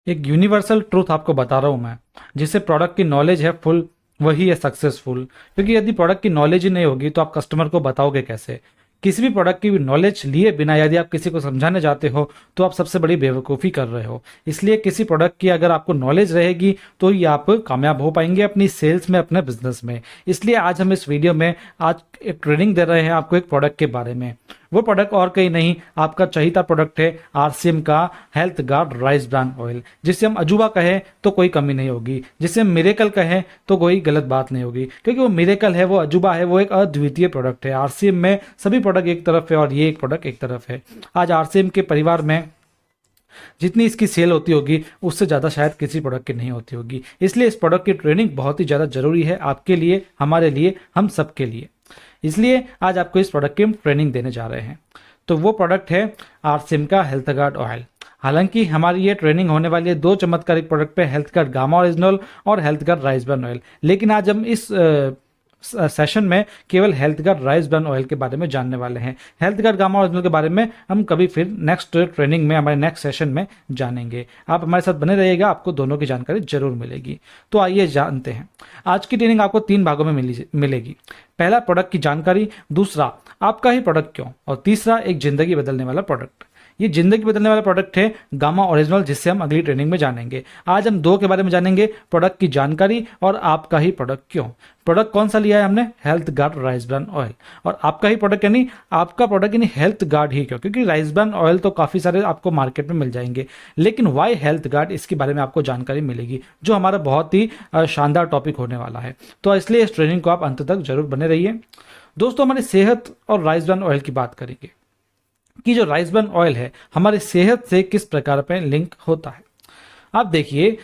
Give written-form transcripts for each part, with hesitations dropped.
एक universal truth आपको बता रहा हूँ मैं, जिससे प्रोडक्ट की नॉलेज है फुल, वही है सक्सेसफुल। क्योंकि यदि प्रोडक्ट की नॉलेज ही नहीं होगी तो आप कस्टमर को बताओगे कैसे? किसी भी प्रोडक्ट की नॉलेज लिए बिना यदि आप किसी को समझाने जाते हो तो आप सबसे बड़ी बेवकूफ़ी कर रहे हो। इसलिए किसी प्रोडक्ट की अगर आपको नॉलेज रहेगी तो ही आप कामयाब हो पाएंगे अपनी सेल्स में, अपने बिजनेस में। इसलिए आज हम इस वीडियो में आज एक ट्रेनिंग दे रहे हैं आपको एक प्रोडक्ट के बारे में। वो प्रोडक्ट और कहीं नहीं, आपका चहीता प्रोडक्ट है आरसीएम का health guard rice bran oil, जिसे हम अजूबा कहें तो कोई कमी नहीं होगी, जिसे हम मिरेकल कहें तो कोई गलत बात नहीं होगी। क्योंकि वो मिरेकल है, वो अजूबा है, वो एक अद्वितीय प्रोडक्ट है। आरसीएम में सभी प्रोडक्ट एक तरफ है और ये एक प्रोडक्ट एक तरफ है। आज आरसीएम के परिवार में जितनी इसकी सेल होती होगी उससे ज़्यादा शायद किसी प्रोडक्ट की नहीं होती होगी। इसलिए इस प्रोडक्ट की ट्रेनिंग बहुत ही ज़्यादा जरूरी है आपके लिए, हमारे लिए, हम सबके लिए। इसलिए आज आपको इस प्रोडक्ट की हम ट्रेनिंग देने जा रहे हैं। तो वो प्रोडक्ट है आरसीएम का हेल्थ गार्ड ऑयल। हालांकि हमारी ये ट्रेनिंग होने वाली है दो चमत्कारिक प्रोडक्ट पे, हेल्थ गार्ड गामा ओरिजिनल और health guard rice bran oil. लेकिन आज हम इस सेशन में केवल health guard rice bran oil के बारे में जानने वाले हैं। हेल्थ गार्ड गामा ओरिजिनल के बारे में हम कभी फिर नेक्स्ट ट्रेनिंग में, हमारे नेक्स्ट सेशन में जानेंगे। आप हमारे साथ बने रहिएगा, आपको दोनों की जानकारी जरूर मिलेगी। तो आइए जानते हैं। आज की ट्रेनिंग आपको 3 भागों में मिलेगी। पहला, प्रोडक्ट की जानकारी। दूसरा, आपका ही प्रोडक्ट क्यों। और तीसरा, एक जिंदगी बदलने वाला प्रोडक्ट। ये जिंदगी बदलने वाला प्रोडक्ट है गामा ओरिजिनल, जिससे हम अगली ट्रेनिंग में जानेंगे। आज हम 2 के बारे में जानेंगे, प्रोडक्ट की जानकारी और आपका ही प्रोडक्ट क्यों। प्रोडक्ट कौन सा लिया है हमने? Health guard rice bran oil. और आपका ही प्रोडक्ट यानी आपका प्रोडक्ट यानी हेल्थ गार्ड ही क्यों? क्योंकि राइस ब्रान ऑयल तो काफ़ी सारे आपको मार्केट में मिल जाएंगे, लेकिन वाई हेल्थ गार्ड, इसके बारे में आपको जानकारी मिलेगी, जो हमारा बहुत ही शानदार टॉपिक होने वाला है। तो इसलिए इस ट्रेनिंग को आप अंत तक जरूर बने रहिए। दोस्तों, हमारी सेहत और राइस ब्रान ऑयल की बात करेंगे कि जो राइस ब्रान ऑयल है हमारी सेहत से किस प्रकार पर लिंक होता है। आप देखिए,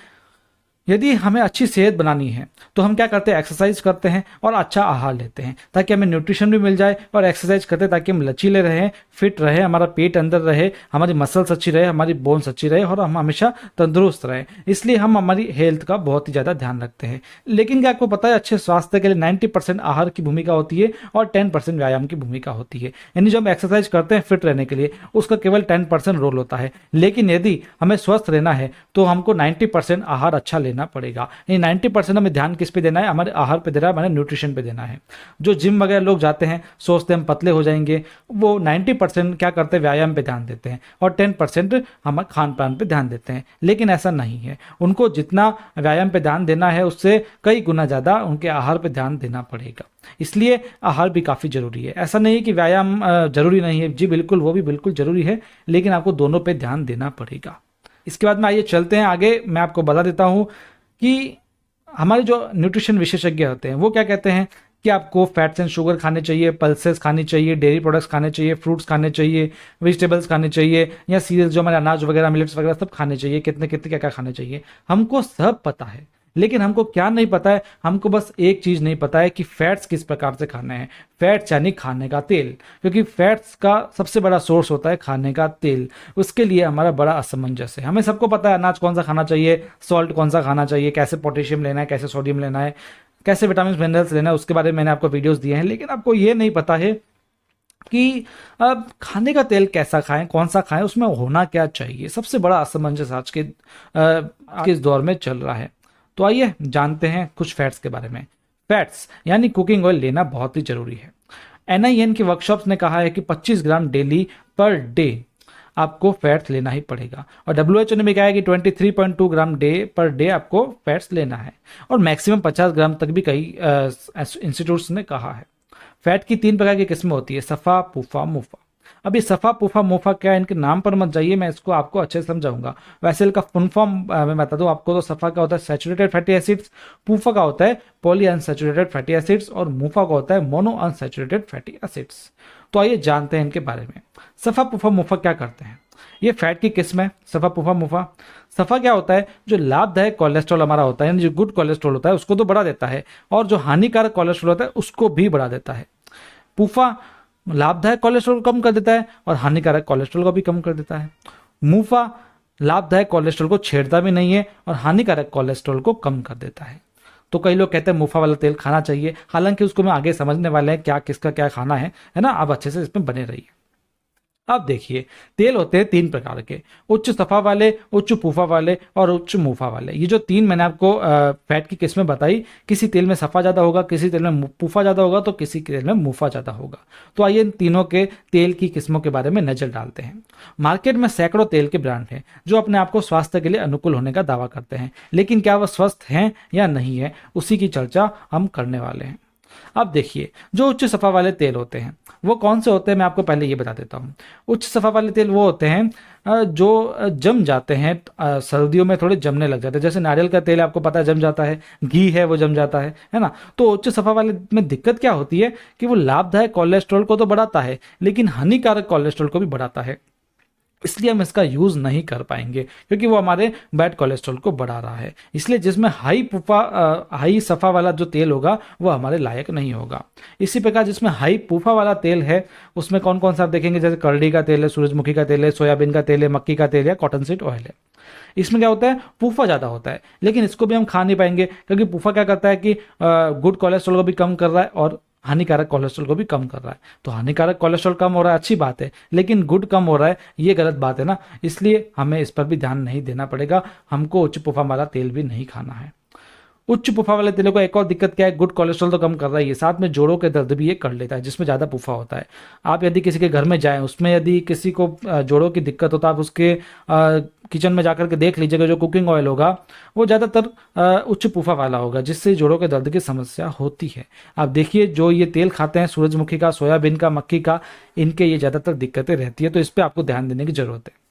यदि हमें अच्छी सेहत बनानी है तो हम क्या करते हैं? एक्सरसाइज करते हैं और अच्छा आहार लेते हैं, ताकि हमें न्यूट्रिशन भी मिल जाए। और एक्सरसाइज करते हैं ताकि हम लचीले रहें, फिट रहे, हमारा पेट अंदर रहे, हमारी मसल्स अच्छी रहे, हमारी बोन्स अच्छी रहे और हम हमेशा तंदुरुस्त रहें। इसलिए हम हमारी हेल्थ का बहुत ही ज़्यादा ध्यान रखते हैं। लेकिन क्या आपको पता है, अच्छे स्वास्थ्य के लिए 90% आहार की भूमिका होती है और 10% व्यायाम की भूमिका होती है। यानी जो हम एक्सरसाइज करते हैं फिट रहने के लिए, उसका केवल 10% रोल होता है। लेकिन यदि हमें स्वस्थ रहना है तो हमको 90% आहार अच्छा लेना पड़ेगा। 90% हमें ध्यान किस पे देना है? हमारे आहार पे देना है, हमारे न्यूट्रिशन पे देना है। जो जिम वगैरह लोग जाते हैं, सोचते हैं हम पतले हो जाएंगे, वो 90% क्या करते हैं? व्यायाम पे ध्यान देते हैं और 10% हम खान पान पे ध्यान देते हैं। लेकिन ऐसा नहीं है, उनको जितना व्यायाम पे ध्यान देना है उससे कई गुना ज़्यादा उनके आहार पे ध्यान देना पड़ेगा। इसलिए आहार भी काफ़ी ज़रूरी है। ऐसा नहीं है कि व्यायाम जरूरी नहीं है, जी बिल्कुल, वो भी बिल्कुल ज़रूरी है, लेकिन आपको दोनों पे ध्यान देना पड़ेगा। इसके बाद में आइए चलते हैं आगे। मैं आपको बता देता हूँ कि हमारे जो न्यूट्रिशन विशेषज्ञ होते हैं वो क्या कहते हैं कि आपको फैट्स एंड शुगर खाने चाहिए, पल्सेस खानी चाहिए, डेयरी प्रोडक्ट्स खाने चाहिए, फ्रूट्स खाने चाहिए, वेजिटेबल्स खाने चाहिए, या सीरियल्स जो हमारे अनाज वगैरह, मिलेट्स वगैरह सब खाने चाहिए। कितने कितने क्या क्या खाने चाहिए हमको सब पता है, लेकिन हमको क्या नहीं पता है? हमको बस एक चीज़ नहीं पता है कि फैट्स किस प्रकार से खाने हैं। फैट्स यानी खाने का तेल, क्योंकि फैट्स का सबसे बड़ा सोर्स होता है खाने का तेल। उसके लिए हमारा बड़ा असमंजस है। हमें सबको पता है अनाज कौन सा खाना चाहिए, सॉल्ट कौन सा खाना चाहिए, कैसे पोटेशियम लेना है, कैसे सोडियम लेना है, कैसे विटामिन मिनरल्स लेना है, उसके बारे में मैंने आपको वीडियोस दिए हैं। लेकिन आपको ये नहीं पता है कि अब खाने का तेल कैसा खाएं, कौन सा खाएं, उसमें होना क्या चाहिए। सबसे बड़ा असमंजस आज के इस दौर में चल रहा है। तो आइए जानते हैं कुछ फैट्स के बारे में। फैट्स यानी कुकिंग ऑयल लेना बहुत ही जरूरी है। NIN की वर्कशॉप्स ने कहा है कि 25 ग्राम डेली पर डे आपको फैट्स लेना ही पड़ेगा। और WHO ने भी कहा है कि 23.2 ग्राम डे पर डे आपको फैट्स लेना है, और मैक्सिमम 50 ग्राम तक भी कई इंस्टीट्यूट्स ने कहा है। फैट की 3 प्रकार की किस्में होती है, सफ़ा, पूफा, मुफा। अब ये सफ़ा, पूफा, मुफा क्या है, इनके नाम पर मत जाइए, मैं इसको आपको अच्छे से समझाऊंगा। वैसे इनका फुल फॉर्म मैं बता दूं आपको, तो सफ़ा का होता है सैचुरेटेड फैटी एसिड्स, पूफा का होता है पॉली अनसैचुरेटेड फैटी एसिड्स, और मुफा का होता है मोनो अनसैचुरेटेड फैटी एसिड्स। तो आइए जानते हैं इनके बारे में। सफ़ा, पूफा, मुफा क्या करते हैं? ये फैट की किस्म है, सफ़ा, पूफा, मुफा। सफ़ा क्या होता है? जो लाभदायक कोलेस्ट्रॉल हमारा होता है, यानी जो गुड कोलेस्ट्रॉल होता है उसको तो बढ़ा देता है, और जो हानिकारक कोलेस्ट्रॉल होता है उसको भी बढ़ा देता है। पूफा लाभदायक कोलेस्ट्रॉल को कम कर देता है और हानिकारक कोलेस्ट्रॉल को भी कम कर देता है। मुफा लाभदायक कोलेस्ट्रॉल को छेड़ता भी नहीं है और हानिकारक कोलेस्ट्रॉल को कम कर देता है। तो कई लोग कहते हैं मुफा वाला तेल खाना चाहिए, हालांकि उसको मैं आगे समझने वाले हैं क्या किसका क्या खाना है ना। आप अच्छे से इसमें बने रहिए। अब देखिए, तेल होते हैं 3 प्रकार के, उच्च सफ़ा वाले, उच्च पूफ़ा वाले और उच्च मुफ़ा वाले। ये जो 3 मैंने आपको फैट की किस्में बताई, किसी तेल में सफ़ा ज़्यादा होगा, किसी तेल में पूफ़ा ज़्यादा होगा, तो किसी तेल में मुफ़ा ज़्यादा होगा। तो आइए इन तीनों के तेल की किस्मों के बारे में नज़र डालते हैं। मार्केट में सैकड़ों तेल के ब्रांड हैं जो अपने आप को स्वास्थ्य के लिए अनुकूल होने का दावा करते हैं, लेकिन क्या वह स्वस्थ हैं या नहीं है, उसी की चर्चा हम करने वाले हैं। अब देखिए, जो उच्च सफ़ा वाले तेल होते हैं वो कौन से होते हैं, मैं आपको पहले ये बता देता हूँ। उच्च सफ़ा वाले तेल वो होते हैं जो जम जाते हैं, सर्दियों में थोड़े जमने लग जाते हैं। जैसे नारियल का तेल आपको पता है जम जाता है, घी है वो जम जाता है ना। तो उच्च सफ़ा वाले में दिक्कत क्या होती है कि वो लाभदायक कोलेस्ट्रॉल को तो बढ़ाता है, लेकिन हानिकारक कोलेस्ट्रॉल को भी बढ़ाता है। इसलिए हम इसका यूज़ नहीं कर पाएंगे क्योंकि वो हमारे बैड कोलेस्ट्रॉल को बढ़ा रहा है। इसलिए जिसमें हाई सफ़ा वाला जो तेल होगा वो हमारे लायक नहीं होगा। इसी प्रकार जिसमें हाई पूफा वाला तेल है उसमें कौन कौन सा आप देखेंगे, जैसे करडी का तेल है, सूरजमुखी का तेल है, सोयाबीन का तेल है, मक्की का तेल है, कॉटन सीड ऑयल है। इसमें क्या होता है, पूफा ज़्यादा होता है, लेकिन इसको भी हम खा नहीं पाएंगे क्योंकि पूफा क्या करता है कि गुड कोलेस्ट्रॉल को भी कम कर रहा है और हानिकारक कोलेस्ट्रॉल को भी कम कर रहा है। तो हानिकारक कोलेस्ट्रॉल कम हो रहा है, अच्छी बात है, लेकिन गुड कम हो रहा है, ये गलत बात है ना। इसलिए हमें इस पर भी ध्यान नहीं देना पड़ेगा, हमको उच्च पुफा वाला तेल भी नहीं खाना है। उच्च पुफा वाले तेलों को एक और दिक्कत क्या है, गुड कोलेस्ट्रॉल तो कम कर रहा है ये, साथ में जोड़ों के दर्द भी ये कर लेता है जिसमें ज़्यादा पुफा होता है। आप यदि किसी के घर में जाएं, उसमें यदि किसी को जोड़ों की दिक्कत हो तो आप उसके किचन में जाकर के देख लीजिएगा, जो कुकिंग ऑयल होगा वो ज़्यादातर उच्च पुफा वाला होगा, जिससे जोड़ों के दर्द की समस्या होती है। आप देखिए, जो ये तेल खाते हैं सूरजमुखी का, सोयाबीन का, मक्की का, इनके ये ज़्यादातर दिक्कतें रहती है, तो इस पर आपको ध्यान देने की ज़रूरत है।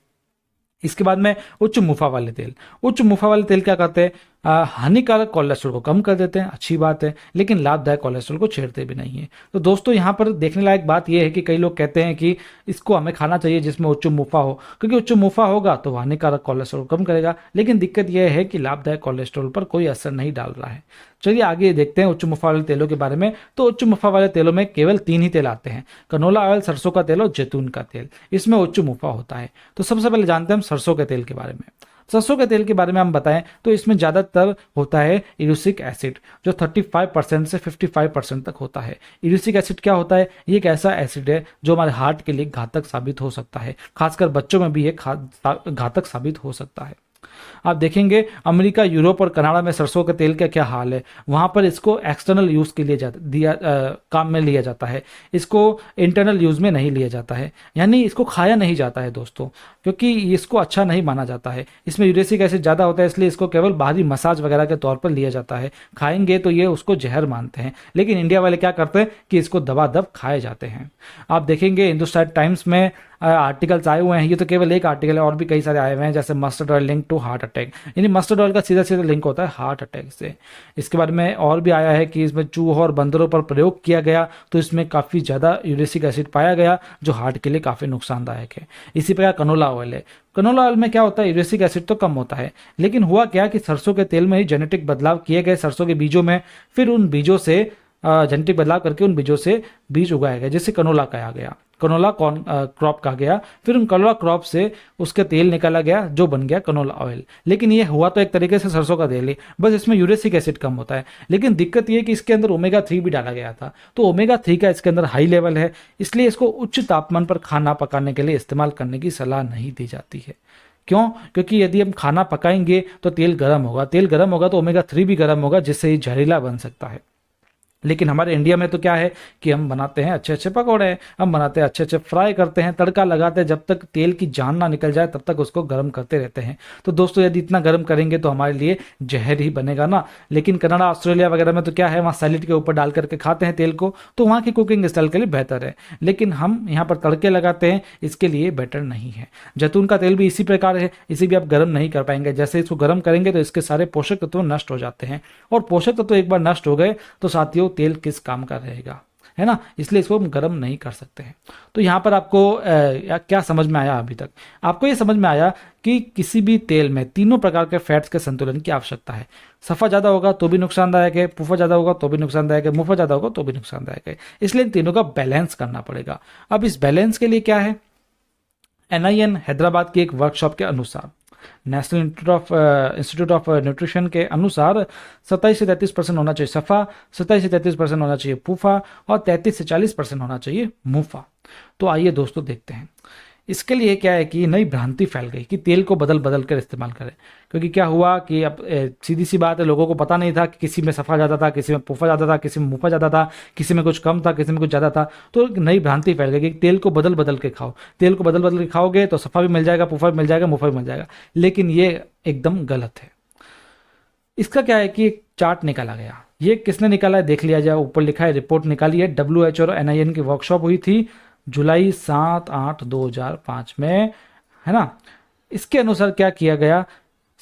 इसके बाद में उच्च मुफा वाले तेल। उच्च मुफा वाले तेल क्या करते हैं, हानिकारक कोलेस्ट्रॉल को कम कर देते हैं, अच्छी बात है, लेकिन लाभदायक कोलेस्ट्रॉल को छेड़ते भी नहीं है। तो दोस्तों यहाँ पर देखने लायक बात यह है कि कई लोग कहते हैं कि इसको हमें खाना चाहिए जिसमें उच्च मुफा हो, क्योंकि उच्च मुफा होगा तो हानिकारक कोलेस्ट्रॉल कम करेगा, लेकिन दिक्कत यह है कि लाभदायक कोलेस्ट्रॉल पर कोई असर नहीं डाल रहा है। चलिए आगे देखते हैं उच्च मुफा वाले तेलों के बारे में। तो उच्च मुफा वाले तेलों में केवल 3 ही तेल आते हैं, कनोला ऑयल, सरसों का तेल और जैतून का तेल। इसमें उच्च मुफा होता है। तो सबसे पहले जानते हैं हम सरसों के तेल के बारे में। सरसों के तेल के बारे में हम बताएं तो इसमें ज़्यादातर होता है इरूसिक एसिड, जो 35% से 55% तक होता है। इरूसिक एसिड क्या होता है, ये एक ऐसा एसिड है जो हमारे हार्ट के लिए घातक साबित हो सकता है, खासकर बच्चों में भी ये घातक साबित हो सकता है। आप देखेंगे अमेरिका, यूरोप और कनाडा में सरसों के तेल का क्या हाल है। वहाँ पर इसको एक्सटर्नल यूज़ के लिए काम में लिया जाता है, इसको इंटरनल यूज़ में नहीं लिया जाता है, यानी इसको खाया नहीं जाता है दोस्तों, क्योंकि इसको अच्छा नहीं माना जाता है। इसमें यूरेसिक एसिड ज़्यादा होता है, इसलिए इसको केवल बाहरी मसाज वगैरह के तौर पर लिया जाता है। खाएंगे तो ये उसको जहर मानते हैं, लेकिन इंडिया वाले क्या करते हैं कि इसको दबादब खाए जाते हैं। आप देखेंगे हिंदुस्तान टाइम्स में आर्टिकल्स आए हुए हैं, ये तो केवल एक आर्टिकल है, और भी कई सारे आए हुए हैं, जैसे mustard oil link to heart attack, यानी मस्टर्ड ऑयल का सीधा सीधा लिंक होता है हार्ट अटैक से। इसके बारे में और भी आया है कि इसमें चूहों और बंदरों पर प्रयोग किया गया तो इसमें काफ़ी ज़्यादा यूरेसिक एसिड पाया गया, जो हार्ट के लिए काफ़ी नुकसानदायक है। इसी प्रकार कनोला ऑयल है। कनोला ऑयल में क्या होता है, यूरेसिक एसिड तो कम होता है, लेकिन हुआ क्या कि सरसों के तेल में ही जेनेटिक बदलाव किए गए सरसों के बीजों में, फिर उन बीजों से जेनेटिक बदलाव करके उन बीजों से बीज उगाया गया, जिससे कनोला कहा गया, कनोला कॉर्न क्रॉप कहा गया। फिर उन कनोला क्रॉप से उसका तेल निकाला गया जो बन गया कनोला ऑयल। लेकिन ये हुआ तो एक तरीके से सरसों का तेल ही, बस इसमें यूरेसिक एसिड कम होता है। लेकिन दिक्कत ये है कि इसके अंदर ओमेगा 3 भी डाला गया था, तो ओमेगा 3 का इसके अंदर हाई लेवल है, इसलिए इसको उच्च तापमान पर खाना पकाने के लिए इस्तेमाल करने की सलाह नहीं दी जाती है। क्यों? क्योंकि यदि हम खाना पकाएंगे तो तेल गर्म होगा, तेल गर्म होगा तो ओमेगा 3 भी गर्म होगा, जिससे ये जहरीला बन सकता है। लेकिन हमारे इंडिया में तो क्या है कि हम बनाते हैं अच्छे अच्छे पकौड़े, हम बनाते हैं अच्छे अच्छे फ्राई करते हैं, तड़का लगाते हैं, जब तक तेल की जान ना निकल जाए तब तक उसको गर्म करते रहते हैं। तो दोस्तों यदि इतना गर्म करेंगे तो हमारे लिए जहर ही बनेगा ना। लेकिन कनाडा, ऑस्ट्रेलिया वगैरह में तो क्या है, वहाँ सैलेड के ऊपर डाल करके खाते हैं तेल को, तो वहाँ की कुकिंग स्टाइल के लिए बेहतर है। लेकिन हम यहाँ पर तड़के लगाते हैं, इसके लिए बेटर नहीं है। जैतून का तेल भी इसी प्रकार है, इसे भी आप गर्म नहीं कर पाएंगे। जैसे इसको गर्म करेंगे तो इसके सारे पोषक तत्व नष्ट हो जाते हैं, और पोषक तत्व एक बार नष्ट हो गए तो साथियों तेल किस काम का रहेगा, है ना। इसलिए इसको हम गर्म नहीं कर सकते हैं। तो यहाँ पर आपको क्या समझ में आया, अभी तक आपको ये समझ में आया कि किसी भी तेल में तीनों प्रकार के फैट्स के संतुलन की आवश्यकता है। सफ़ा ज़्यादा होगा तो भी नुकसानदायक है, पूफा ज़्यादा होगा तो भी नुकसानदायक है, मुफा ज़्यादा होगा तो भी नुकसानदायक है। इसलिए इन तीनों का बैलेंस करना पड़ेगा। अब इस बैलेंस के लिए क्या है, NIN हैदराबाद की एक वर्कशॉप के अनुसार नेशनल इंस्टीट्यूट ऑफ न्यूट्रिशन के अनुसार 27 से 33% होना चाहिए सफ़ा, 27 से 33% होना चाहिए पूफा और 33 से 40% होना चाहिए मुफा। तो आइए दोस्तों देखते हैं इसके लिए क्या है कि नई भ्रांति फैल गई कि तेल को बदल बदल कर इस्तेमाल करें। क्योंकि क्या हुआ कि अब सीधी सी बात है, लोगों को पता नहीं था कि किसी में सफ़ा ज़्यादा था, किसी में पूफा ज़्यादा था, किसी में मुफा ज़्यादा था, किसी में कुछ कम था, किसी में कुछ ज़्यादा था। तो एक नई भ्रांति फैल गई कि तेल को बदल बदल के खाओ, तेल को बदल बदल के खाओगे तो सफ़ा भी मिल जाएगा, पूफा भी मिल जाएगा, मुफा भी मिल जाएगा। लेकिन ये एकदम गलत है। इसका क्या है कि एक चार्ट निकाला गया। ये किसने निकाला है देख लिया जाए, ऊपर लिखा है, रिपोर्ट निकाली है। WHO और NIN की वर्कशॉप हुई थी जुलाई 7-8-2005 में, है ना। इसके अनुसार क्या किया गया,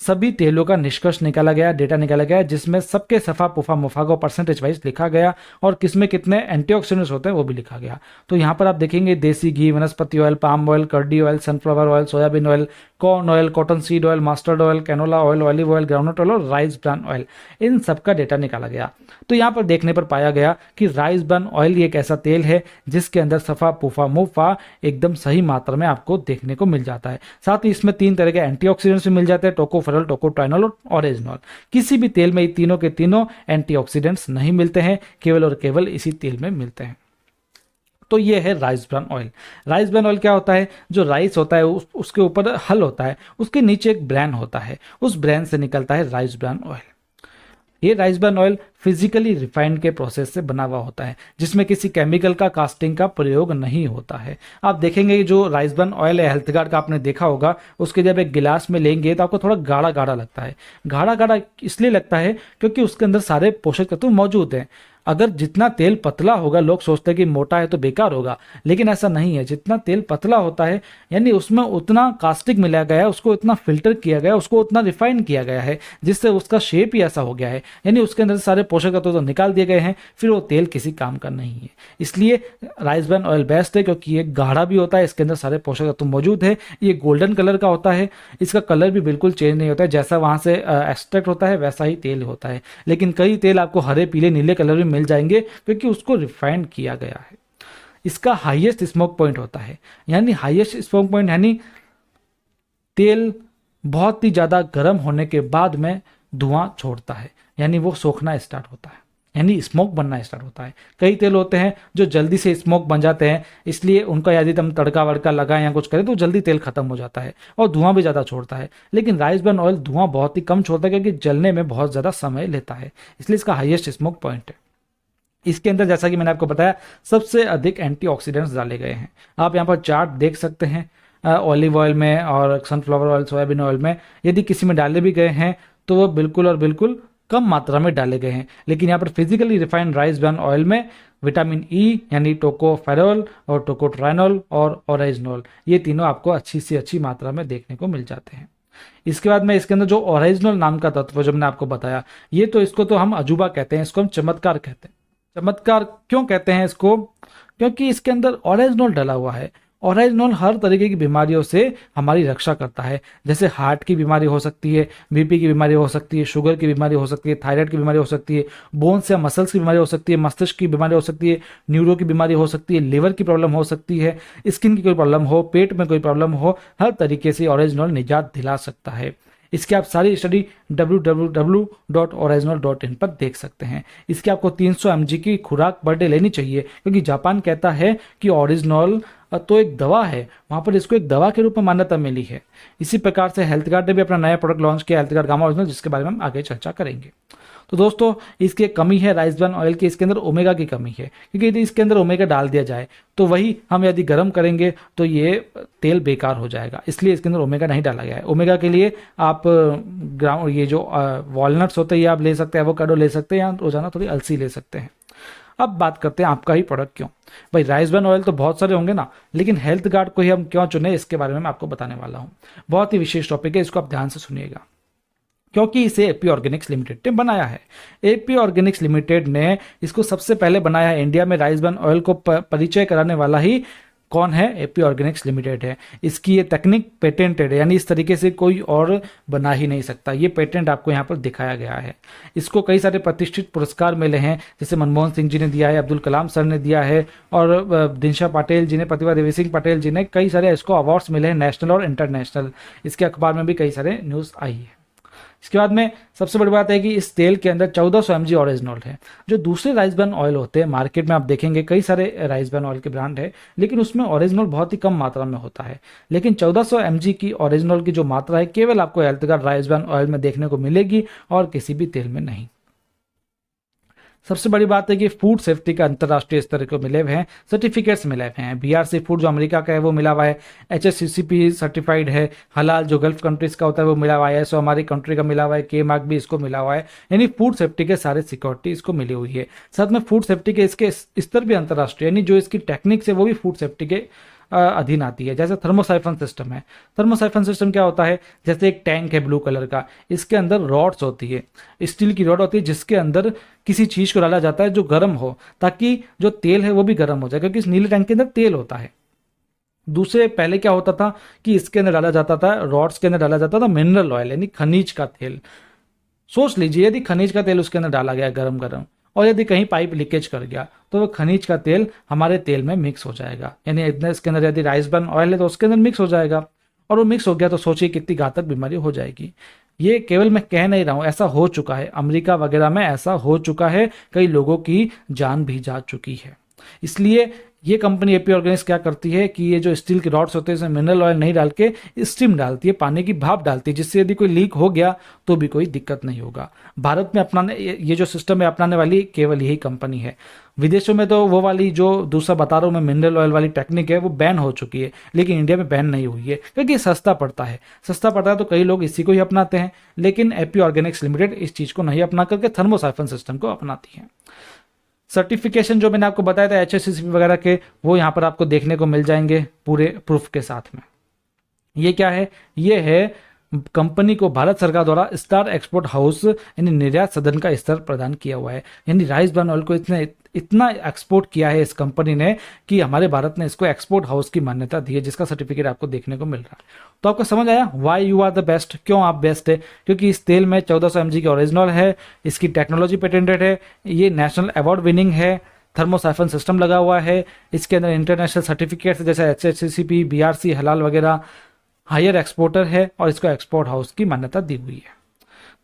सभी तेलों का निष्कर्ष निकाला गया, डेटा निकाला गया, जिसमें सबके सफ़ा पुफा मुफा को परसेंटेज वाइज लिखा गया और किसमें कितने एंटीऑक्सीडेंट्स होते हैं वो भी लिखा गया। तो यहाँ पर आप देखेंगे देसी घी, वनस्पति ऑयल, पाम ऑयल, कर्डी oil, sunflower oil, soybean oil, corn oil, cotton seed oil, mustard oil, canola oil, olive oil, groundnut oil और राइस ब्रान ऑयल, इन सबका डेटा निकाला गया। तो यहाँ पर देखने पर पाया गया कि राइस ब्रान ऑयल एक ऐसा तेल है जिसके अंदर सफ़ा पुफा मुफा एकदम सही मात्रा में आपको देखने को मिल जाता है। साथ ही इसमें 3 तरह के एंटीऑक्सीडेंट्स भी मिल जाते हैं, टोकोफेरॉल, टोकोट्राइनोल और ऑरेजनॉल। किसी भी तेल में ये तीनों के तीनों एंटीऑक्सीडेंट्स नहीं मिलते हैं, केवल और केवल इसी तेल में मिलते हैं। तो ये है rice bran oil. Rice bran oil क्या होता है, जो राइस होता है उसके ऊपर हल होता है, उसके नीचे एक ब्रांड होता है, उस ब्रांड से निकलता है राइस ब्रान ऑयल। ये rice bran oil physically refined के प्रोसेस से बना हुआ होता है, जिसमें किसी केमिकल का कास्टिंग का प्रयोग नहीं होता है। आप देखेंगे कि जो राइस ब्रान ऑयल है हेल्थ गार्ड का आपने देखा होगा, उसके जब एक गिलास में लेंगे तो आपको थोड़ा गाढ़ा गाढ़ा लगता है। गाढ़ा गाढ़ा इसलिए लगता है क्योंकि उसके अंदर सारे पोषक तत्व मौजूद हैं। अगर जितना तेल पतला होगा, लोग सोचते हैं कि मोटा है तो बेकार होगा, लेकिन ऐसा नहीं है। जितना तेल पतला होता है यानी उसमें उतना कास्टिक मिलाया गया है, उसको इतना फिल्टर किया गया है, उसको उतना रिफाइन किया गया है, जिससे उसका शेप ही ऐसा हो गया है। यानी उसके अंदर सारे पोषक तत्व तो निकाल दिए गए हैं, फिर वो तेल किसी काम का नहीं है। इसलिए राइस ब्रान ऑयल बेस्ट है, क्योंकि ये गाढ़ा भी होता है, इसके अंदर सारे पोषक तत्व मौजूद है, ये गोल्डन कलर का होता है, इसका कलर भी बिल्कुल चेंज नहीं होता है, जैसा वहाँ से एक्सट्रैक्ट होता है वैसा ही तेल होता है। लेकिन कई तेल आपको हरे पीले नीले कलर में मिल जाएंगे क्योंकि उसको रिफाइंड किया गया है। इसका हाईएस्ट स्मोक पॉइंट होता है, यानी हाईएस्ट स्मोक पॉइंट यानी तेल बहुत ही ज़्यादा गर्म होने के बाद में धुआं छोड़ता है, यानी वो सोखना स्टार्ट होता है, यानी स्मोक बनना स्टार्ट होता है। कई तेल होते हैं जो जल्दी से स्मोक बन जाते हैं, इसलिए उनका यदि हम तड़का वड़का लगाएं या कुछ करें तो जल्दी तेल खत्म हो जाता है और धुआं भी ज़्यादा छोड़ता है। लेकिन राइस ब्रान ऑयल धुआं बहुत ही कम छोड़ता है, क्योंकि जलने में बहुत ज़्यादा समय लेता है, इसलिए इसका हाईएस्ट स्मोक पॉइंट है। इसके अंदर जैसा कि मैंने आपको बताया सबसे अधिक एंटीऑक्सीडेंट्स डाले गए हैं। आप यहाँ पर चार्ट देख सकते हैं। ऑलिव ऑयल में और सनफ्लावर ऑयल, सोयाबीन ऑयल में यदि किसी में डाले भी गए हैं तो वो बिल्कुल और बिल्कुल कम मात्रा में डाले गए हैं। लेकिन यहाँ पर physically refined rice bran oil में विटामिन ई यानी टोकोफेरॉल और टोकोट्राइनोल और ऑरेजनॉल, ये तीनों आपको अच्छी से अच्छी मात्रा में देखने को मिल जाते हैं। इसके बाद में इसके अंदर जो ऑरेजनॉल नाम का तत्व जो मैंने आपको बताया, ये तो इसको तो हम अजूबा कहते हैं, इसको हम चमत्कार कहते हैं। चमत्कार क्यों कहते हैं इसको, क्योंकि इसके अंदर ऑरेजनॉल डला हुआ है। ऑरेजनॉल हर तरीके की बीमारियों से हमारी रक्षा करता है, जैसे हार्ट की बीमारी हो सकती है, बीपी की बीमारी हो सकती है, शुगर की बीमारी हो सकती है, थायराइड की बीमारी हो सकती है, बोन्स या मसल्स की बीमारी हो सकती है, मस्तिष्क की बीमारी हो सकती है, न्यूरो की बीमारी हो सकती है, लिवर की प्रॉब्लम हो सकती है, स्किन की कोई प्रॉब्लम हो, पेट में कोई प्रॉब्लम हो, हर तरीके से ऑरेजनॉल निजात दिला सकता है। इसकी आप सारी स्टडी www.orezinol.in पर देख सकते हैं। इसकी आपको 300 mg की खुराक पर डे लेनी चाहिए, क्योंकि जापान कहता है कि ऑरिजिनॉल तो एक दवा है, वहाँ पर इसको एक दवा के रूप में मान्यता मिली है। इसी प्रकार से हेल्थ गार्ड ने भी अपना नया प्रोडक्ट लॉन्च किया, हेल्थ गार्ड गामा ओरिजिनल, जिसके बारे में हम आगे चर्चा करेंगे। तो दोस्तों इसकी एक कमी है राइस ब्रान ऑयल की, इसके अंदर ओमेगा की कमी है, क्योंकि यदि इसके अंदर ओमेगा डाल दिया जाए तो वही हम यदि गर्म करेंगे तो ये तेल बेकार हो जाएगा, इसलिए इसके अंदर ओमेगा नहीं डाला गया है। ओमेगा के लिए आप ग्राउंड ये जो वॉलनट्स होते हैं ये आप ले सकते हैं, एवोकाडो ले सकते हैं, या रोजाना थोड़ी अलसी ले सकते हैं। अब बात करते हैं आपका ही प्रोडक्ट क्यों। भाई राइस ब्रान ऑयल तो बहुत सारे होंगे ना, लेकिन हेल्थ गार्ड को ही हम क्यों चुने इसके बारे में मैं आपको बताने वाला हूँ। बहुत ही विशेष टॉपिक है, इसको आप ध्यान से सुनिएगा, क्योंकि इसे एपी ऑर्गेनिक्स लिमिटेड ने बनाया है। एपी ऑर्गेनिक्स लिमिटेड ने इसको सबसे पहले बनाया है इंडिया में। राइस ब्रान ऑयल को परिचय कराने वाला ही कौन है? एपी ऑर्गेनिक्स लिमिटेड है। इसकी ये तकनीक पेटेंटेड है, यानी इस तरीके से कोई और बना ही नहीं सकता। ये पेटेंट आपको यहाँ पर दिखाया गया है। इसको कई सारे प्रतिष्ठित पुरस्कार मिले हैं, जैसे मनमोहन सिंह जी ने दिया है, अब्दुल कलाम सर ने दिया है, और दिनशा पाटिल जी ने, प्रतिभा देवी सिंह पटेल जी ने, कई सारे इसको अवार्ड्स मिले हैं नेशनल और इंटरनेशनल। इसके अखबार में भी कई सारे न्यूज़ आई है। इसके बाद में सबसे बड़ी बात है कि इस तेल के अंदर 1400 mg ऑरिजिनल है। जो दूसरे राइस ब्रान ऑयल होते हैं मार्केट में आप देखेंगे कई सारे राइस ब्रान ऑयल के ब्रांड है, लेकिन उसमें ऑरिजिनल बहुत ही कम मात्रा में होता है। लेकिन 1400 mg की ऑरिजिनल की जो मात्रा है केवल आपको हेल्थगार्ड राइस ब्रान ऑयल में देखने को मिलेगी और किसी भी तेल में नहीं। सबसे बड़ी बात है कि फूड सेफ्टी का अंतर्राष्ट्रीय स्तर को मिले हुए हैं, सर्टिफिकेट्स मिले हुए हैं। बीआरसी फूड जो अमेरिका का है वो मिला हुआ है, एचएससीसीपी सर्टिफाइड है, हलाल जो गल्फ कंट्रीज का होता है वो मिला हुआ है, सो हमारी कंट्री का मिला हुआ है, के मार्क भी इसको मिला हुआ है। यानी फूड सेफ्टी के सारे सिक्योरिटी इसको मिली हुई है। साथ में फूड सेफ्टी के इसके स्तर भी अंतर्राष्ट्रीय, यानी जो इसकी टेक्निक्स है वो भी फूड सेफ्टी के अधीन आती है। जैसे थर्मोसाइफन सिस्टम है। थर्मोसाइफन सिस्टम क्या होता है? जैसे एक टैंक है ब्लू कलर का, इसके अंदर रॉड्स होती है, स्टील की रॉड होती है, जिसके अंदर किसी चीज को डाला जाता है जो गर्म हो, ताकि जो तेल है वो भी गर्म हो जाए, क्योंकि इस नीले टैंक के अंदर तेल होता है। दूसरे पहले क्या होता था कि इसके अंदर डाला जाता था, रॉड्स के अंदर डाला जाता था मिनरल ऑयल, यानी खनिज का तेल। सोच लीजिए यदि खनिज का तेल उसके अंदर डाला गया गरम गरम, और यदि कहीं पाइप लीकेज कर गया तो वो खनिज का तेल हमारे तेल में मिक्स हो जाएगा। यानी इतना इसके अंदर यदि राइस ब्रान ऑयल है तो उसके अंदर मिक्स हो जाएगा, और वो मिक्स हो गया तो सोचिए कितनी घातक बीमारी हो जाएगी। ये केवल मैं कह नहीं रहा हूँ, ऐसा हो चुका है। अमेरिका वगैरह में ऐसा हो चुका है, कई लोगों की जान भी जा चुकी है। इसलिए ये कंपनी एपी ऑर्गेनिक्स क्या करती है कि ये जो स्टील के रॉड्स होते हैं इसमें मिनरल ऑयल नहीं डाल के स्टीम डालती है, पानी की भाप डालती है, जिससे यदि कोई लीक हो गया तो भी कोई दिक्कत नहीं होगा। भारत में अपनाने ये जो सिस्टम है अपनाने वाली केवल यही कंपनी है। विदेशों में तो वो वाली जो दूसरा बता रहा हूँ मैं मिनरल ऑयल वाली टेक्निक है वो बैन हो चुकी है, लेकिन इंडिया में बैन नहीं हुई है, क्योंकि सस्ता पड़ता है। सस्ता पड़ता है तो कई लोग इसी को ही अपनाते हैं, लेकिन एपी ऑर्गेनिक्स लिमिटेड इस चीज़ को नहीं अपना करके थर्मोसाइफन सिस्टम को अपनाती है। सर्टिफिकेशन जो मैंने आपको बताया था एचएससीसीपी वगैरह के, वो यहाँ पर आपको देखने को मिल जाएंगे पूरे प्रूफ के साथ में। ये क्या है? ये है कंपनी को भारत सरकार द्वारा स्टार एक्सपोर्ट हाउस यानी निर्यात सदन का स्तर प्रदान किया हुआ है। यानी राइस ब्रान ऑयल को इतना एक्सपोर्ट किया है इस कंपनी ने कि हमारे भारत ने इसको एक्सपोर्ट हाउस की मान्यता दी है, जिसका सर्टिफिकेट आपको देखने को मिल रहा है। तो आपको समझ आया why you are the best, क्यों आप बेस्ट है? क्योंकि इस तेल में 1400 mg की ओरिजिनल है, इसकी टेक्नोलॉजी पेटेंटेड है, ये नेशनल अवार्ड विनिंग है, थर्मोसाइफन सिस्टम लगा हुआ है, इसके अंदर इंटरनेशनल सर्टिफिकेट्स जैसे एचएससीसीपी, बीआरसी, हलाल वगैरह, हायर एक्सपोर्टर है, और इसको एक्सपोर्ट हाउस की मान्यता दी हुई है।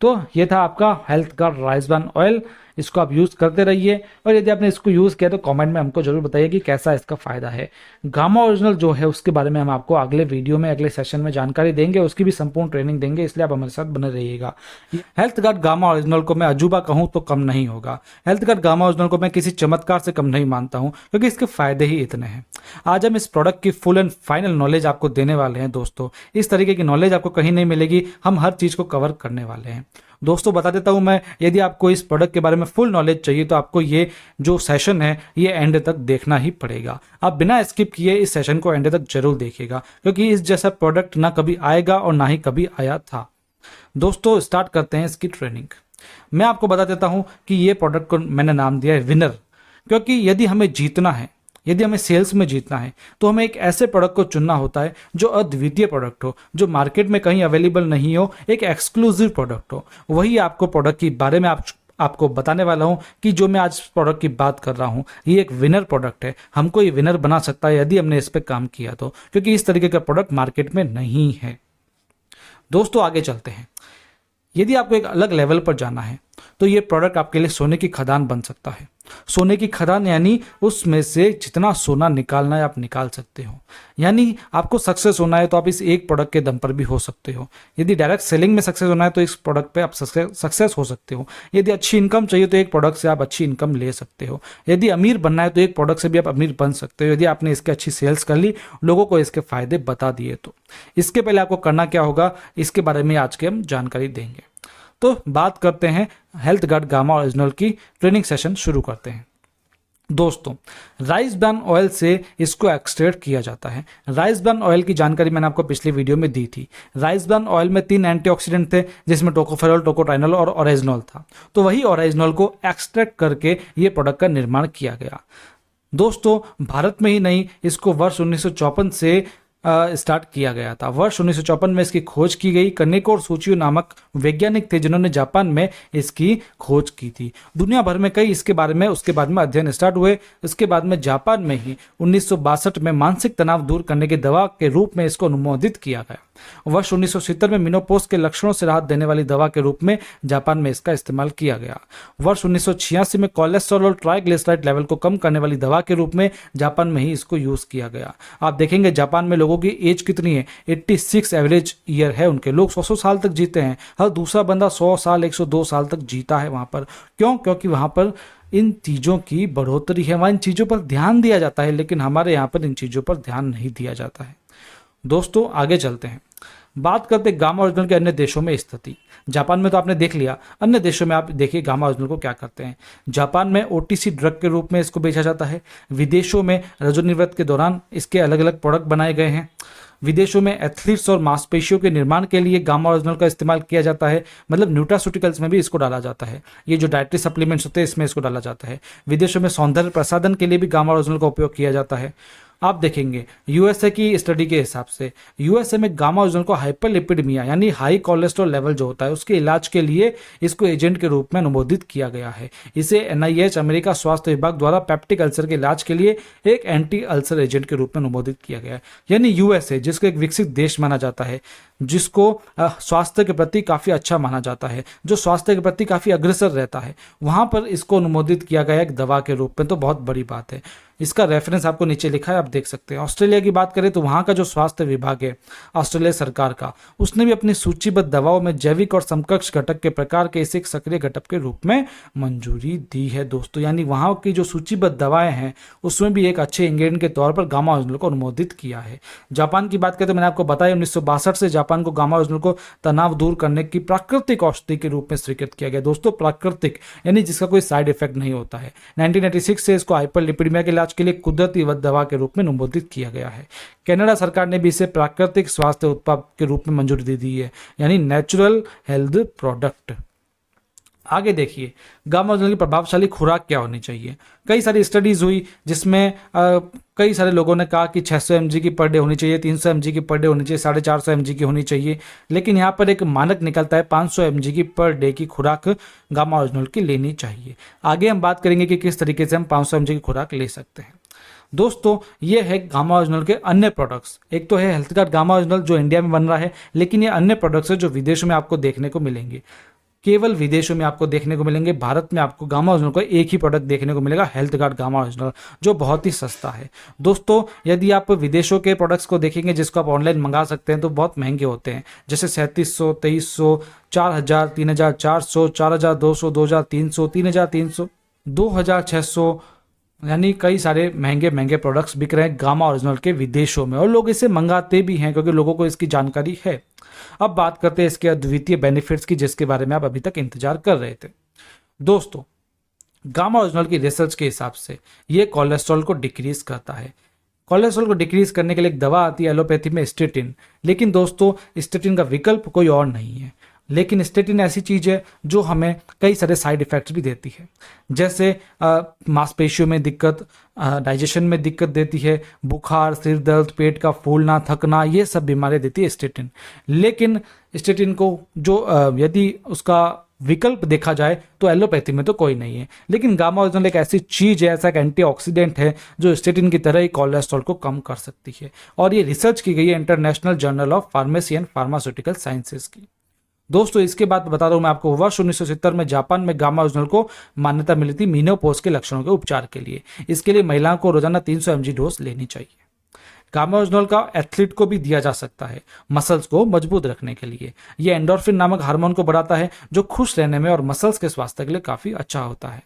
तो ये था आपका हेल्थगार्ड राइस ब्रान ऑयल। इसको आप यूज़ करते रहिए, और यदि आपने इसको यूज़ किया तो कमेंट में हमको जरूर बताइए कि कैसा इसका फ़ायदा है। गामा ओरिजिनल जो है उसके बारे में हम आपको अगले वीडियो में, अगले सेशन में जानकारी देंगे, उसकी भी संपूर्ण ट्रेनिंग देंगे, इसलिए आप हमारे साथ बने रहिएगा। हेल्थगार्ड गामा ओरिजिनल को मैं अजूबा कहूँ तो कम नहीं होगा। हेल्थगार्ड गामा ओरिजिनल को मैं किसी चमत्कार से कम नहीं मानता हूँ, क्योंकि इसके फायदे ही इतने हैं। आज हम इस प्रोडक्ट की फुल एंड फाइनल नॉलेज आपको देने वाले हैं दोस्तों। इस तरीके की नॉलेज आपको कहीं नहीं मिलेगी, हम हर चीज़ को कवर करने वाले हैं। दोस्तों बता देता हूं मैं, यदि आपको इस प्रोडक्ट के बारे में फुल नॉलेज चाहिए तो आपको ये जो सेशन है ये एंड तक देखना ही पड़ेगा। आप बिना स्किप किए इस सेशन को एंड तक जरूर देखिएगा, क्योंकि इस जैसा प्रोडक्ट ना कभी आएगा और ना ही कभी आया था। दोस्तों स्टार्ट करते हैं इसकी ट्रेनिंग। मैं आपको बता देता हूं कि ये प्रोडक्ट को मैंने नाम दिया है विनर, क्योंकि यदि हमें जीतना है, यदि हमें सेल्स में जीतना है, तो हमें एक ऐसे प्रोडक्ट को चुनना होता है जो अद्वितीय प्रोडक्ट हो, जो मार्केट में कहीं अवेलेबल नहीं हो, एक एक्सक्लूसिव प्रोडक्ट हो। वही आपको प्रोडक्ट के बारे में आपको बताने वाला हूं कि जो मैं आज प्रोडक्ट की बात कर रहा हूं ये एक विनर प्रोडक्ट है। हमको ये विनर बना सकता है यदि हमने इस पर काम किया तो, क्योंकि इस तरीके का प्रोडक्ट मार्केट में नहीं है। दोस्तों आगे चलते हैं। यदि आपको एक अलग लेवल पर जाना है तो ये प्रोडक्ट आपके लिए सोने की खदान बन सकता है। सोने की खदान यानी उसमें से जितना सोना निकालना है आप निकाल सकते हो। यानी आपको सक्सेस होना है तो आप इस एक प्रोडक्ट के दम पर भी हो सकते हो। यदि डायरेक्ट सेलिंग में सक्सेस होना है तो इस प्रोडक्ट पे आप सक्सेस हो सकते हो। यदि अच्छी इनकम चाहिए तो एक प्रोडक्ट से आप अच्छी इनकम ले सकते हो। यदि अमीर बनना है तो एक प्रोडक्ट से भी आप अमीर बन सकते हो, यदि आपने इसके अच्छी सेल्स कर ली, लोगों को इसके फायदे बता दिए तो। इसके पहले आपको करना क्या होगा, इसके बारे में आज के हम जानकारी देंगे। तो बात करते हैं हेल्थगार्ड गामा ओरिजिनल की ट्रेनिंग सेशन शुरू करते हैं। दोस्तों राइस ब्रान ऑयल से इसको एक्सट्रैक्ट किया जाता है। राइस ब्रान ऑयल की जानकारी मैंने आपको पिछली वीडियो में दी थी। राइस ब्रान ऑयल में 3 एंटीऑक्सीडेंट थे, जिसमें टोकोफेरॉल, टोकोट्राइनोल और ओरिजिनॉल था। तो वही ओरिजिनॉल को एक्सट्रैक्ट करके ये प्रोडक्ट का निर्माण किया गया। दोस्तों भारत में ही नहीं, इसको वर्ष 1954 से स्टार्ट किया गया था। वर्ष 1954 में इसकी खोज की गई। कनेको और सूचियो नामक वैज्ञानिक थे जिन्होंने जापान में इसकी खोज की थी। दुनिया भर में कई इसके बारे में उसके बाद में अध्ययन स्टार्ट हुए। इसके बाद में जापान में ही 1962 में मानसिक तनाव दूर करने की दवा के रूप में इसको अनुमोदित किया गया। वर्ष 1970 में मेनोपॉज के लक्षणों से राहत देने वाली दवा के रूप में जापान में इसका इस्तेमाल किया गया। वर्ष 1986 में कोलेस्ट्रॉल और ट्राइग्लिसराइड लेवल को कम करने वाली दवा के रूप में जापान में ही इसको यूज किया गया। आप देखेंगे जापान में लोगों की एज कितनी है, 86 एवरेज ईयर है उनके। लोग 100 साल तक जीते हैं। हर दूसरा बंदा 100 साल 102 साल तक जीता है वहां पर। क्यों? क्योंकि वहां पर इन चीज़ों की बढ़ोतरी है, वहां इन चीज़ों पर ध्यान दिया जाता है, लेकिन हमारे यहाँ पर इन चीज़ों पर ध्यान नहीं दिया जाता है। दोस्तों आगे चलते हैं, बात करते हैं गामा ओरिजिनल के अन्य देशों में स्थिति। जापान में तो आपने देख लिया, अन्य देशों में आप देखिए गामा ओरिजिनल को क्या करते हैं। जापान में ओटीसी ड्रग के रूप में इसको बेचा जाता है। विदेशों में रजोनिवृत्त के दौरान इसके अलग अलग प्रोडक्ट बनाए गए हैं। विदेशों में एथलीट्स और मांसपेशियों के निर्माण के लिए गामा ओरिजिनल का इस्तेमाल किया जाता है। मतलब न्यूट्रास्यूटिकल्स में भी इसको डाला जाता है। ये जो डाइटरी सप्लीमेंट्स होते हैं इसमें इसको डाला जाता है। विदेशों में सौंदर्य प्रसाधन के लिए भी गामा ओरिजिनल का उपयोग किया जाता है। आप देखेंगे यूएसए की स्टडी के हिसाब से यूएसए में गामा ओरिजिनल को हाइपरलिपिडमिया यानी हाई कोलेस्ट्रॉल लेवल जो होता है उसके इलाज के लिए इसको एजेंट के रूप में अनुमोदित किया गया है। इसे एनआईएच अमेरिका स्वास्थ्य विभाग द्वारा पेप्टिक अल्सर के इलाज के लिए एक एंटी अल्सर एजेंट के रूप में अनुमोदित किया गया है। यानी यूएसए जिसको एक विकसित देश माना जाता है, जिसको स्वास्थ्य के प्रति काफ़ी अच्छा माना जाता है, जो स्वास्थ्य के प्रति काफ़ी अग्रसर रहता है, वहाँ पर इसको अनुमोदित किया गया एक दवा के रूप में, तो बहुत बड़ी बात है। इसका रेफरेंस आपको नीचे लिखा है, आप देख सकते हैं। ऑस्ट्रेलिया की बात करें तो वहाँ का जो स्वास्थ्य विभाग है ऑस्ट्रेलिया सरकार का, उसने भी अपनी सूचीबद्ध दवाओं में जैविक और समकक्ष घटक के प्रकार के इसे एक सक्रिय घटक के रूप में मंजूरी दी है। दोस्तों यानी वहाँ की जो सूचीबद्ध दवाएं हैं उसमें भी एक अच्छे इंग्रेडिएंट के तौर पर गामा ओरिजिनल को अनुमोदित किया है। जापान की बात करें तो मैंने आपको बताया 1962 से जापान को गामा ओरिजिनल को तनाव दूर करने की प्राकृतिक औषधि के रूप में स्वीकृत किया गया। दोस्तों प्राकृतिक यानी जिसका कोई साइड इफेक्ट नहीं होता है। 1996 से इसको हाइपरलिपिडमिया के इलाज के लिए कुदरती दवा के रूप में अनुमोदित किया गया है। कनाडा सरकार ने भी इसे प्राकृतिक स्वास्थ्य उत्पाद के रूप में मंजूरी दे दी है, यानी नेचुरल हेल्थ प्रोडक्ट। आगे देखिए गामा ओरिजिनल की प्रभावशाली खुराक क्या होनी चाहिए। कई सारी स्टडीज हुई जिसमें कई सारे लोगों ने कहा कि 600 mg की पर डे होनी चाहिए, 300 mg की पर डे होनी चाहिए, 450 mg की होनी चाहिए, लेकिन यहाँ पर एक मानक निकलता है 500 mg की पर डे की खुराक गामा ओरिजिनल की लेनी चाहिए। आगे हम बात करेंगे कि किस तरीके से हम 500 mg की खुराक ले सकते हैं। दोस्तों ये है गामा ओरिजिनल के अन्य प्रोडक्ट्स। एक तो है हेल्थ गार्ड गामा ओरिजिनल जो इंडिया में बन रहा है, लेकिन ये अन्य प्रोडक्ट्स है जो विदेशों में आपको देखने को मिलेंगे। केवल विदेशों में आपको देखने को मिलेंगे। भारत में आपको गामा ओरिजिनल का एक ही प्रोडक्ट देखने को मिलेगा, हेल्थ गार्ड गामा ओरिजिनल, जो बहुत ही सस्ता है। दोस्तों यदि आप विदेशों के प्रोडक्ट्स को देखेंगे जिसको आप ऑनलाइन मंगा सकते हैं तो बहुत महंगे होते हैं, जैसे 3700, 2300, 4000, 3400, 4200, 2300, 3300, 2600, यानी कई सारे महंगे महंगे प्रोडक्ट्स बिक रहे हैं गामा ओरिजिनल के विदेशों में, और लोग इसे मंगाते भी हैं क्योंकि लोगों को इसकी जानकारी है। अब बात करते हैं इसके अद्वितीय बेनिफिट्स की जिसके बारे में आप अभी तक इंतजार कर रहे थे। दोस्तों गामा ओरिजिनल की रिसर्च के हिसाब से ये कोलेस्ट्रॉल को डिक्रीज करता है। कोलेस्ट्रॉल को डिक्रीज करने के लिए एक दवा आती है एलोपैथी में, स्टेटिन। लेकिन दोस्तों स्टेटिन का विकल्प कोई और नहीं है, लेकिन स्टेटिन ऐसी चीज़ है जो हमें कई सारे साइड इफ़ेक्ट्स भी देती है, जैसे मांसपेशियों में दिक्कत, डाइजेशन में दिक्कत देती है, बुखार, सिर दर्द, पेट का फूलना, थकना, ये सब बीमारियां देती है स्टेटिन। लेकिन स्टेटिन को जो यदि उसका विकल्प देखा जाए तो एलोपैथी में तो कोई नहीं है, लेकिन गामा ओरिजिनल एक ऐसी चीज़ है, ऐसा एक एंटीऑक्सीडेंट है जो स्टेटिन की तरह ही कोलेस्ट्रॉल को कम कर सकती है। और ये रिसर्च की गई है international journal of pharmacy and pharmaceutical sciences की। दोस्तों इसके बाद बता रहा हूं मैं आपको, वर्ष 1970 में जापान में गामा ओरिजिनल को मान्यता मिली थी मेनोपॉज के लक्षणों के उपचार के लिए। इसके लिए महिलाओं को रोजाना 300 mg डोज लेनी चाहिए। गामा ओरिजिनल का एथलीट को भी दिया जा सकता है मसल्स को मजबूत रखने के लिए। यह एंडोर्फिन नामक हार्मोन को बढ़ाता है जो खुश रहने में और मसल्स के स्वास्थ्य के लिए काफी अच्छा होता है।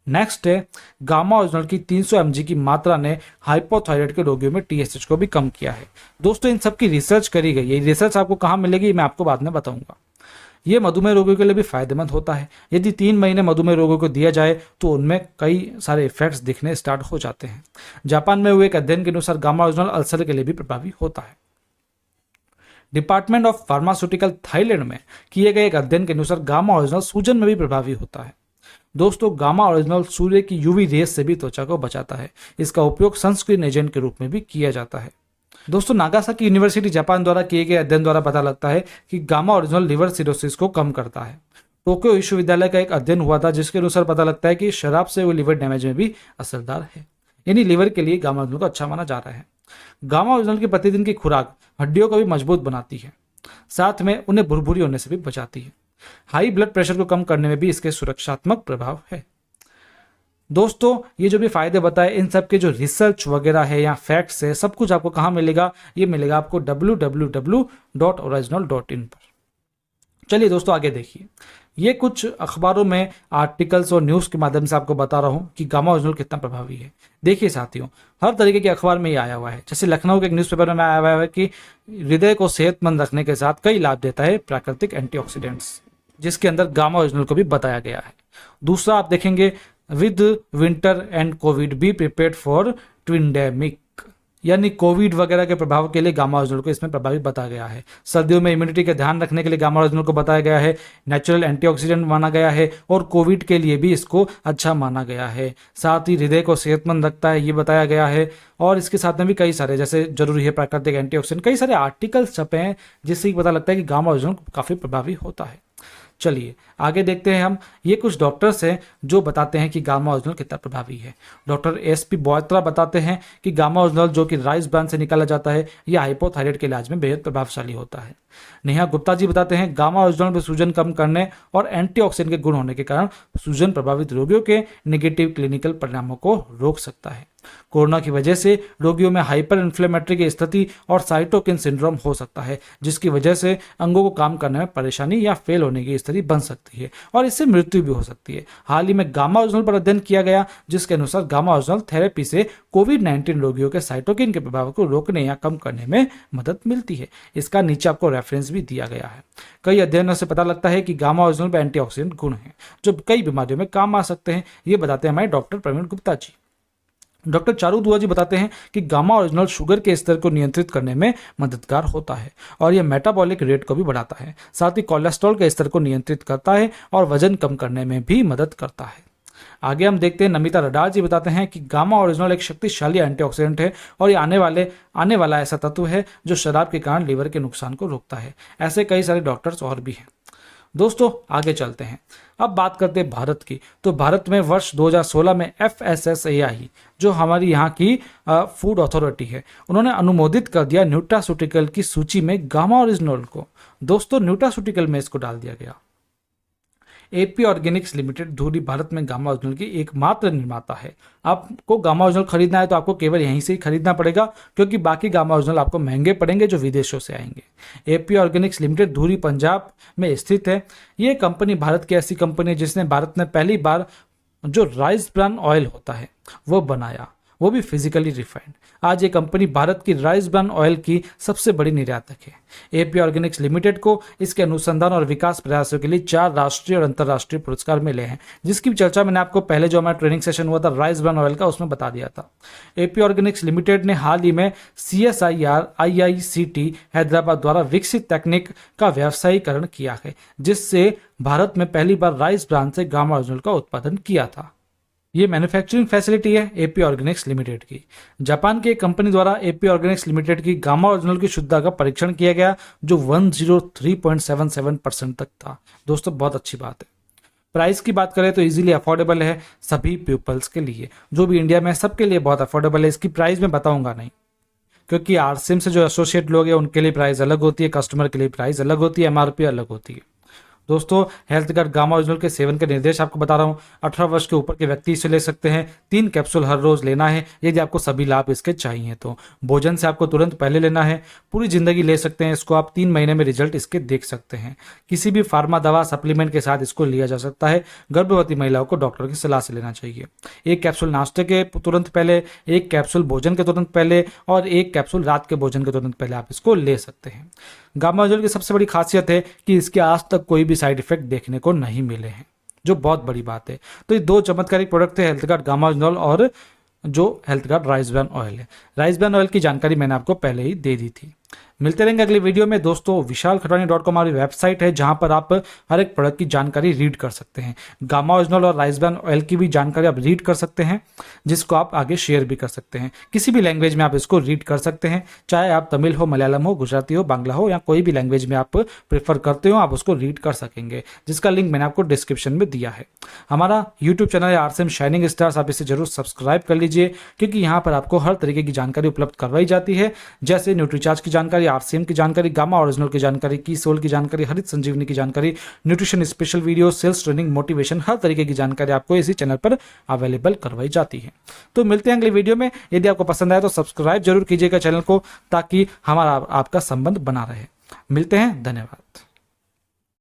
नेक्स्ट है गामा ओरिजिनल की 300 mg की मात्रा ने हाइपोथायराइड के रोगियों में TSH को भी कम किया है। दोस्तों इन सब की रिसर्च करी गई है। रिसर्च आपको कहाँ मिलेगी मैं आपको बाद में बताऊंगा। ये मधुमेह रोगियों के लिए भी फायदेमंद होता है। यदि 3 महीने मधुमेह रोगियों को दिया जाए तो उनमें कई सारे इफेक्ट्स दिखने स्टार्ट हो जाते हैं। जापान में हुए एक अध्ययन के अनुसार गामा ओरिजिनल अल्सर के लिए भी प्रभावी होता है। डिपार्टमेंट ऑफ फार्मास्यूटिकल थाईलैंड में किए गए एक अध्ययन के अनुसार गामा ओरिजिनल सूजन में भी प्रभावी होता है। दोस्तों गामा ओरिजिनल सूर्य की यूवी रेस से भी त्वचा को बचाता है। इसका उपयोग सनस्क्रीन एजेंट के रूप में भी किया जाता है। दोस्तों नागासाकी यूनिवर्सिटी जापान द्वारा किए गए अध्ययन द्वारा पता लगता है कि गामा ओरिजिनल लिवर सिरोसिस को कम करता है। टोक्यो विश्वविद्यालय का एक अध्ययन हुआ था जिसके अनुसार पता लगता है कि शराब से हुए लिवर डैमेज में भी असरदार है, यानी लिवर के लिए गामा ओरिजिनल को अच्छा माना जा रहा है। गामा ओरिजिनल की प्रतिदिन की खुराक हड्डियों को भी मजबूत बनाती है, साथ में उन्हें भुरभुरी होने से भी बचाती है। हाई ब्लड प्रेशर को कम करने में भी इसके सुरक्षात्मक प्रभाव है। दोस्तों ये जो भी फायदे बताए, इन सब के जो रिसर्च वगैरह है या फैक्ट्स है, सब कुछ आपको कहाँ मिलेगा? ये मिलेगा आपको www.original.in पर। चलिए दोस्तों आगे देखिए, ये कुछ अखबारों में आर्टिकल्स और न्यूज़ के माध्यम से आपको बता रहा हूँ कि गामा ओरिजिनल कितना प्रभावी है। देखिए साथियों, हर तरीके के अखबार में ये आया हुआ है। जैसे लखनऊ के एक न्यूज़पेपर में आया हुआ है कि हृदय को सेहतमंद रखने के साथ कई लाभ देता है प्राकृतिक एंटीऑक्सीडेंट्स, जिसके अंदर गामा ओरिजिनल को भी बताया गया है। दूसरा आप देखेंगे, with winter and COVID be prepared for twindemic, यानी कोविड वगैरह के प्रभाव के लिए गामा ओरिजिनल को इसमें प्रभावी बताया गया है। सर्दियों में इम्यूनिटी का ध्यान रखने के लिए गामा ओरिजिनल को बताया गया है, नेचुरल एंटीऑक्सीडेंट माना गया है और कोविड के लिए भी इसको अच्छा माना गया है। साथ ही हृदय को सेहतमंद रखता है, ये बताया गया है। और इसके साथ में भी कई सारे, जैसे जरूरी है प्राकृतिक एंटीऑक्सीडेंट, कई सारे आर्टिकल्स छपे हैं जिससे पता लगता है कि गामा ओरिजिनल काफी प्रभावी होता है। चलिए आगे देखते हैं हम, ये कुछ डॉक्टर्स हैं जो बताते हैं कि गामा ओरिजिनल कितना प्रभावी है। डॉक्टर एसपी बोयत्रा बताते हैं कि गामा ओरिजिनल जो कि राइस ब्रान से निकाला जाता है, यह हाइपोथायराइड के इलाज में बेहद प्रभावशाली होता है। नेहा गुप्ता जी बताते हैं गामा ओरिजिनल में सूजन कम करने और एंटीऑक्सीडेंट के गुण होने के कारण सूजन प्रभावित रोगियों के नेगेटिव क्लिनिकल परिणामों को रोक सकता है। कोरोना की वजह से रोगियों में हाइपर इन्फ्लेमेटरी की स्थिति और साइटोकिन सिंड्रोम हो सकता है, जिसकी वजह से अंगों को काम करने में परेशानी या फेल होने की स्थिति बन सकती है और इससे मृत्यु भी हो सकती है। हाल ही में गामा ओरिजिनल पर अध्ययन किया गया जिसके अनुसार गामा ओरिजिनल थेरेपी से कोविड-19 रोगियों के साइटोकिन के प्रभाव को रोकने या कम करने में मदद मिलती है। इसका नीचे आपको रेफरेंस भी दिया गया है। कई अध्ययनों से पता लगता है कि गामा ओरिजिनल में एंटीऑक्सीडेंट गुण हैं जो कई बीमारियों में काम आ सकते हैं। ये बताते हैं हमारे डॉक्टर प्रवीण गुप्ता जी। डॉक्टर चारू दुआ जी बताते हैं कि गामा ओरिजिनल शुगर के स्तर को नियंत्रित करने में मददगार होता है और यह मेटाबॉलिक रेट को भी बढ़ाता है। साथ ही कोलेस्ट्रॉल के स्तर को नियंत्रित करता है और वजन कम करने में भी मदद करता है। आगे हम देखते हैं, नमिता रडार जी बताते हैं कि गामा ओरिजिनल एक शक्तिशाली एंटीऑक्सीडेंट है और ये आने वाला ऐसा तत्व है जो शराब के कारण लीवर के नुकसान को रोकता है। ऐसे कई सारे डॉक्टर्स और भी हैं। दोस्तों आगे चलते हैं, अब बात करते हैं भारत की। तो भारत में वर्ष 2016 में FSSAI जो हमारी यहाँ की फूड अथॉरिटी है, उन्होंने अनुमोदित कर दिया न्यूट्रास्यूटिकल की सूची में गामा ओरिजिनल को। दोस्तों न्यूट्रास्यूटिकल में इसको डाल दिया गया। एपी ऑर्गेनिक्स लिमिटेड धुरी भारत में गामा ओरिजिनल की एकमात्र निर्माता है। आपको गामा ओरिजिनल खरीदना है तो आपको केवल यहीं से ही खरीदना पड़ेगा, क्योंकि बाकी गामा ओरिजिनल आपको महंगे पड़ेंगे जो विदेशों से आएंगे। एपी ऑर्गेनिक्स लिमिटेड धुरी पंजाब में स्थित है। ये कंपनी भारत की ऐसी कंपनी है जिसने भारत में पहली बार जो राइस ब्रान ऑयल होता है वो बनाया, वो भी फिजिकली रिफाइंड। आज ये कंपनी भारत की राइस ब्रान ऑयल की सबसे बड़ी निर्यातक है। एपी ऑर्गेनिक्स लिमिटेड को इसके अनुसंधान और विकास प्रयासों के लिए 4 राष्ट्रीय और अंतर्राष्ट्रीय पुरस्कार मिले हैं, जिसकी चर्चा मैंने आपको पहले जो हमारा ट्रेनिंग सेशन हुआ था राइस ब्रान ऑयल का, उसमें बता दिया था। एपी ऑर्गेनिक्स लिमिटेड ने हाल ही में CSIR IICT हैदराबाद द्वारा विकसित तकनीक का व्यवसायीकरण किया है, जिससे भारत में पहली बार राइस ब्रान से गामा ओरिजिनल का उत्पादन किया था। ये मैन्युफैक्चरिंग फैसिलिटी है एपी ऑर्गेनिक्स लिमिटेड की। जापान की एक कंपनी द्वारा एपी ऑर्गेनिक्स लिमिटेड की गामा ओरिजिनल की शुद्धता का परीक्षण किया गया जो 103.77% तक था। दोस्तों बहुत अच्छी बात है। प्राइस की बात करें तो इजीली अफोर्डेबल है सभी पीपल्स के लिए, जो भी इंडिया में सबके लिए बहुत अफोर्डेबल है। इसकी प्राइस मैं बताऊंगा नहीं, क्योंकि आरसीएम से जो एसोसिएट लोग हैं उनके लिए प्राइस अलग होती है, कस्टमर के लिए प्राइस अलग होती है, MRP अलग होती है। दोस्तों हेल्थ गार्ड गामा ओरिजिनल के सेवन के निर्देश आपको बता रहा हूँ। 18 वर्ष के ऊपर के व्यक्ति इसे ले सकते हैं। 3 कैप्सूल हर रोज लेना है यदि आपको सभी लाभ इसके चाहिए तो। भोजन से आपको तुरंत पहले लेना है। पूरी जिंदगी ले सकते हैं इसको आप। 3 महीने में रिजल्ट इसके देख सकते हैं। किसी भी फार्मा दवा सप्लीमेंट के साथ इसको लिया जा सकता है। गर्भवती महिलाओं को डॉक्टर की सलाह से लेना चाहिए। 1 कैप्सूल नाश्ते के तुरंत पहले, 1 कैप्सूल भोजन के तुरंत पहले और 1 कैप्सूल रात के भोजन के तुरंत पहले आप इसको ले सकते हैं। गामा ओरिजिनल की सबसे बड़ी खासियत है कि इसके आज तक कोई भी साइड इफेक्ट देखने को नहीं मिले हैं, जो बहुत बड़ी बात है। तो ये 2 चमत्कारिक प्रोडक्ट थे, हेल्थ गार्ड गामा ओरिजिनल और जो health guard rice bran oil है। राइस ब्रान ऑयल की जानकारी मैंने आपको पहले ही दे दी थी। मिलते रहेंगे अगली वीडियो में दोस्तों। vishalkhatwani.com हमारी वेबसाइट है जहां पर आप हर एक प्रोडक्ट की जानकारी रीड कर सकते हैं। गामा ओरिजिनल और राइस ब्रान ऑयल की भी जानकारी आप रीड कर सकते हैं, जिसको आप आगे शेयर भी कर सकते हैं। किसी भी लैंग्वेज में आप इसको रीड कर सकते हैं, चाहे आप तमिल हो, मलयालम हो, गुजराती हो, बांग्ला हो, या कोई भी लैंग्वेज में आप प्रेफर करते हो, आप उसको रीड कर सकेंगे, जिसका लिंक मैंने आपको डिस्क्रिप्शन में दिया है। हमारा यूट्यूब चैनल है RCM शाइनिंग स्टार्स, आप इसे जरूर सब्सक्राइब कर लीजिए, क्योंकि यहाँ पर आपको हर तरीके की जानकारी उपलब्ध करवाई जाती है, जैसे न्यूट्रीचार्ज की जानकारी, RCM की जानकारी, गामा ओरिजिनल की जानकारी, की सोल की जानकारी, हरित संजीवनी की जानकारी, nutrition special video, sales training, motivation, हर तरीके की जानकारी आपको इसी चैनल पर अवेलेबल करवाई जाती है। तो मिलते हैं अगले वीडियो में। यदि आपको पसंद आया तो सब्सक्राइब जरूर कीजिएगा चैनल को, ताकि हमारा आपका संबंध बना रहे। मिलते हैं, धन्यवाद।